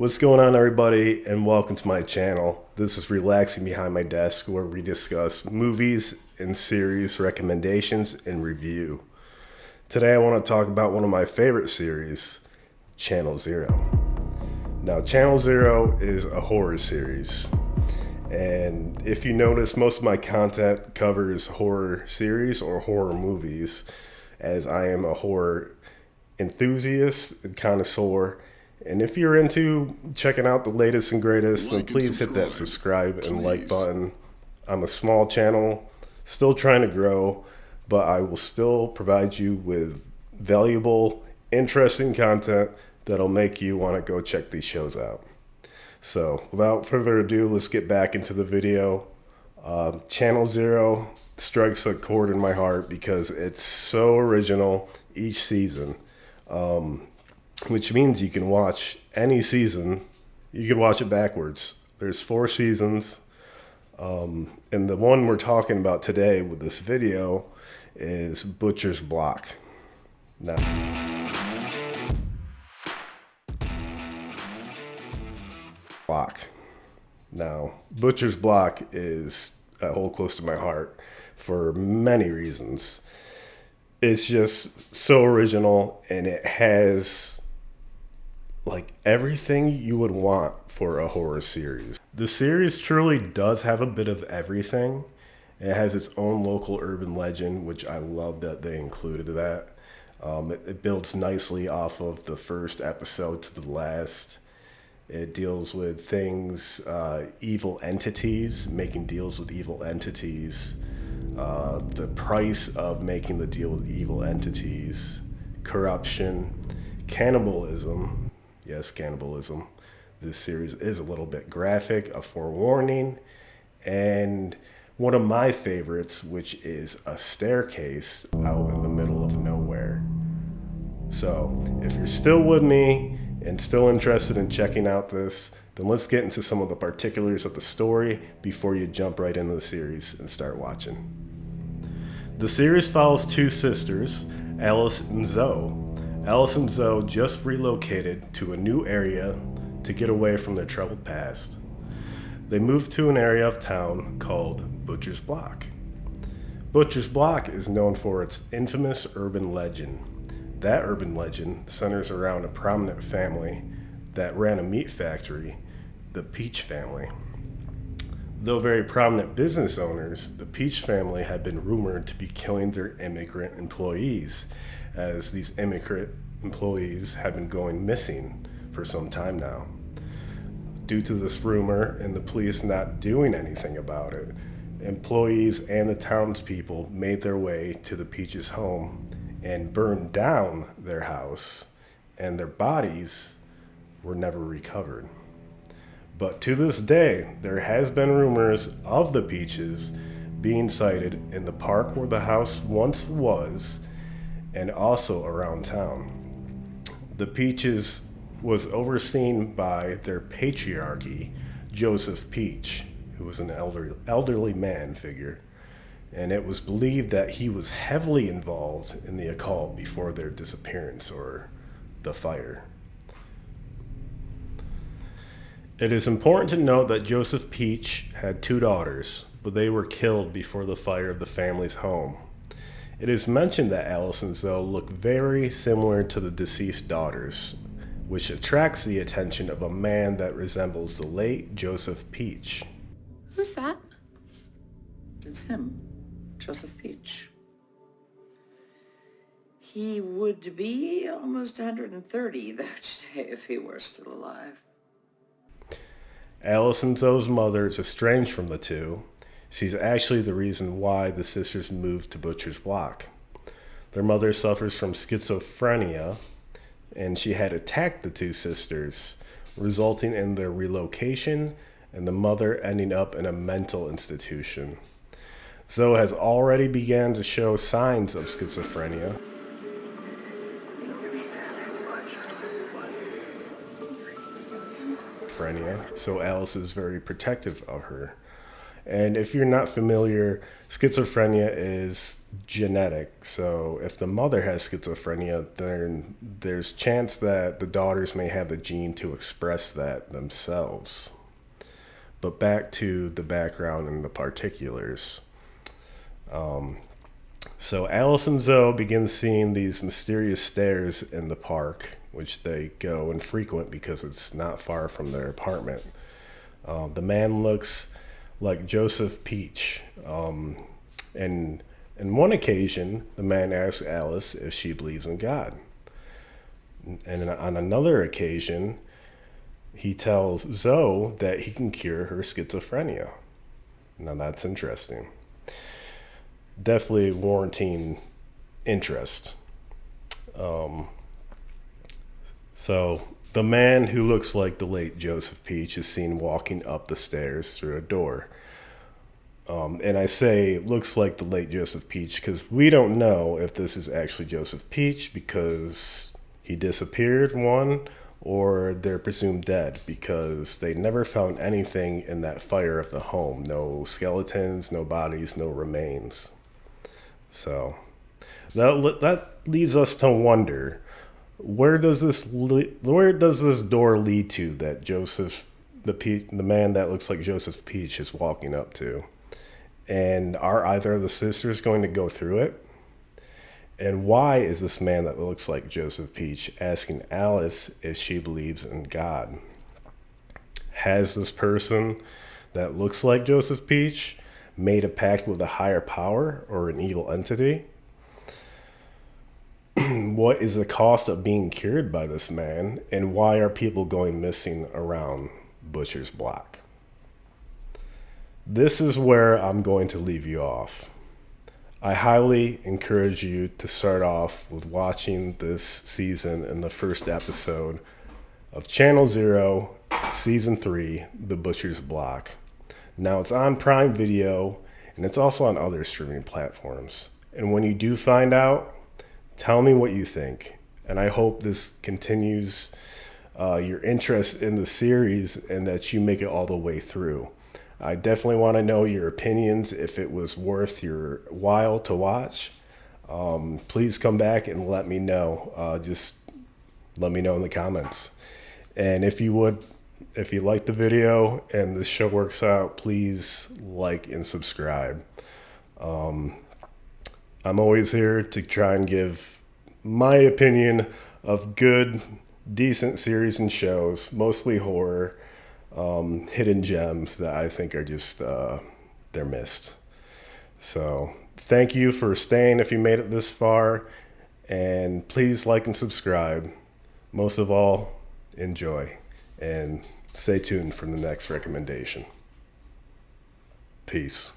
What's going on, everybody, and welcome to my channel. This is Relaxing Behind My Desk, where we discuss movies and series recommendations and review. Today I want to talk about one of my favorite series, Channel Zero. Now, Channel Zero is a horror series, and if you notice, most of my content covers horror series or horror movies, as I am a horror enthusiast and connoisseur. And if you're into checking out the latest and greatest, then please hit that subscribe and like button. I'm a small channel, still trying to grow, but I will still provide you with valuable, interesting content that'll make you want to go check these shows out. So without further ado, let's get back into the video. Channel Zero strikes a chord in my heart because it's so original each season. Which means you can watch any season. You can watch it backwards. There's 4 seasons. And the one we're talking about today with this video is Butcher's Block. Now, Butcher's Block is a hold close to my heart for many reasons. It's just so original, and it has like everything you would want for a horror series. The series truly does have a bit of everything. It has its own local urban legend, which I love that they included that. It builds nicely off of the first episode to the last. It deals with things, evil entities, making deals with evil entities, the price of making the deal with evil entities, corruption, cannibalism. Yes, cannibalism. This series is a little bit graphic, a forewarning, and one of my favorites, which is a staircase out in the middle of nowhere. So, if you're still with me and still interested in checking out this, then let's get into some of the particulars of the story before you jump right into the series and start watching. The series follows 2 sisters, Alice and Zoe. Alice and Zoe just relocated to a new area to get away from their troubled past. They moved to an area of town called Butcher's Block. Butcher's Block is known for its infamous urban legend. That urban legend centers around a prominent family that ran a meat factory, the Peach family. Though very prominent business owners, the Peach family had been rumored to be killing their immigrant employees, as these immigrant employees have been going missing for some time now. Due to this rumor and the police not doing anything about it, employees and the townspeople made their way to the Peaches' home and burned down their house, and their bodies were never recovered. But to this day, there has been rumors of the Peaches being sighted in the park where the house once was, and also around town. The Peaches was overseen by their patriarchy, Joseph Peach, who was an elderly man figure, and it was believed that he was heavily involved in the occult before their disappearance or the fire. It is important to note that Joseph Peach had 2 daughters, but they were killed before the fire of the family's home. It is mentioned that Alice and Zoe look very similar to the deceased daughters, which attracts the attention of a man that resembles the late Joseph Peach. Who's that? It's him, Joseph Peach. He would be almost 130 that day if he were still alive. Alice and Zoe's mother is estranged from the two. She's actually the reason why the sisters moved to Butcher's Block. Their mother suffers from schizophrenia, and she had attacked the 2 sisters, resulting in their relocation and the mother ending up in a mental institution. Zoe has already begun to show signs of schizophrenia. So Alice is very protective of her. And if you're not familiar, schizophrenia is genetic. So if the mother has schizophrenia, then there's chance that the daughters may have the gene to express that themselves. But back to the background and the particulars. So Alice and Zoe begin seeing these mysterious stairs in the park, which they go and frequent because it's not far from their apartment. The man looks like Joseph Peach. And on one occasion, the man asks Alice if she believes in God. And on another occasion, he tells Zoe that he can cure her schizophrenia. Now that's interesting. Definitely warranting interest. So the man who looks like the late Joseph Peach is seen walking up the stairs through a door. And I say looks like the late Joseph Peach because we don't know if this is actually Joseph Peach because he disappeared, one, or they're presumed dead because they never found anything in that fire of the home. No skeletons, no bodies, no remains. So that leads us to wonder, where does this door lead to that the man that looks like Joseph Peach is walking up to? And are either of the sisters going to go through it? And why is this man that looks like Joseph Peach asking Alice if she believes in God? Has this person that looks like Joseph Peach made a pact with a higher power or an evil entity? What is the cost of being cured by this man? And why are people going missing around Butcher's Block? This is where I'm going to leave you off. I highly encourage you to start off with watching this season in the first episode of Channel Zero, Season 3, The Butcher's Block. Now it's on Prime Video, and it's also on other streaming platforms. And when you do find out, tell me what you think. And I hope this continues your interest in the series and that you make it all the way through. I definitely want to know your opinions, if it was worth your while to watch. Please come back and let me know. Just let me know in the comments. And if you like the video and the show works out, please like and subscribe. I'm always here to try and give my opinion of good, decent series and shows, mostly horror. Hidden gems that I think are just they're missed. So thank you for staying if you made it this far, and please like and subscribe. Most of all, enjoy, and stay tuned for the next recommendation. Peace.